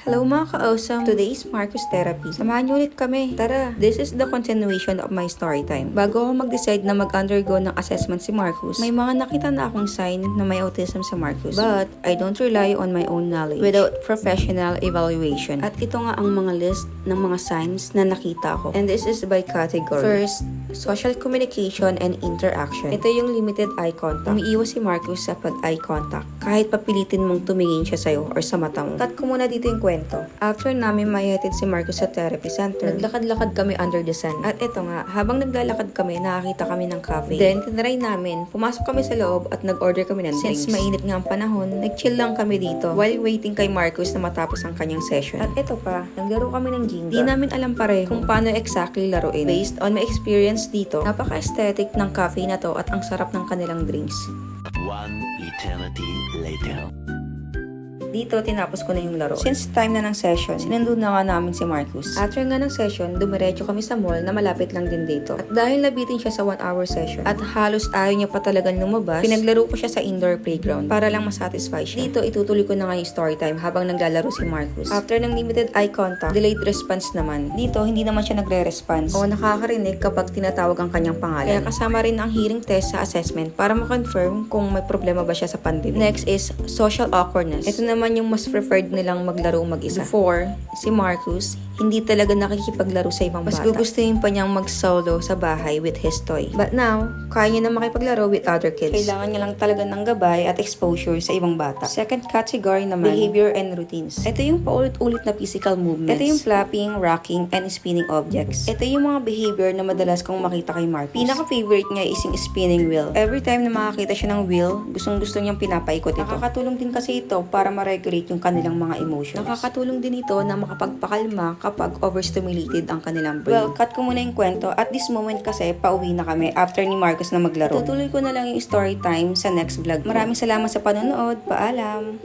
Hello mga ka-awesome! Today is Marcus Therapy. Samahan niyo ulit kami. Tara! This is the continuation of my story time. Bago ako mag-decide na mag-undergo ng assessment si Marcus, may mga nakita na akong sign na may autism si Marcus. But, I don't rely on my own knowledge without professional evaluation. At ito nga ang mga list ng mga signs na nakita ko. And this is by category. First, social communication and interaction. Ito yung limited eye contact. Umiiwas si Marcus sa pag-eye contact kahit papilitin mong tumingin siya sa'yo or sa mata mo. Cut ko muna dito yung kwento. After namin mahihatid si Marcus sa therapy center, naglakad-lakad kami under the sun. At ito nga, habang naglalakad kami, nakakita kami ng cafe. Then, tinry namin, pumasok kami sa loob at nag-order kami ng drinks. Since mainit nga ang panahon, nag-chill lang kami dito while waiting kay Marcus na matapos ang kanyang session. At ito pa, naglaro kami ng Jenga. Di namin alam pare kung paano exactly laruin. Based on my experience dito, napaka-aesthetic ng cafe na to at ang sarap ng kanilang drinks. One eternity later. Dito, tinapos ko na yung laro. Since time na ng session, sinundod na nga namin si Marcus. After nga ng session, dumiretso kami sa mall na malapit lang din dito. At dahil nabitin siya sa 1-hour session, at halos ayaw niya pa talagang lumabas, pinaglaro ko siya sa indoor playground para lang masatisfy siya. Dito, itutuloy ko na nga yung story time habang naglalaro si Marcus. After ng limited eye contact, delayed response naman. Dito, hindi naman siya nagre-response o nakakarinig kapag tinatawag ang kanyang pangalan. Kaya kasama rin ang hearing test sa assessment para ma-confirm kung may problema ba siya sa pandinig. Next is social awkwardness. Ito naman yung mas preferred nilang maglaro mag-isa. Before, si Marcus, hindi talaga nakikipaglaro sa ibang bata. Mas gugustuhin pa niyang mag-solo sa bahay with his toy. But now, kaya niya na makipaglaro with other kids. Kailangan niya lang talaga ng gabay at exposure sa ibang bata. Second category naman, behavior and routines. Ito yung paulit-ulit na physical movements. Ito yung flapping, rocking, and spinning objects. Ito yung mga behavior na madalas kong makita kay Marcus. Pinaka-favorite niya is yung spinning wheel. Every time na makakita siya ng wheel, gustong-gusto niyang pinapaikot ito. Nakakatulong din kasi ito para ma-regulate yung kanilang mga emotions. Nakakatulong din ito na makapagpakalma kapag overstimulated ang kanilang brain. Well, cut ko muna yung kwento. At this moment kasi, pauwi na kami after ni Marcus na maglaro. Tutuloy ko na lang yung story time sa next vlog. Maraming salamat sa panonood. Paalam!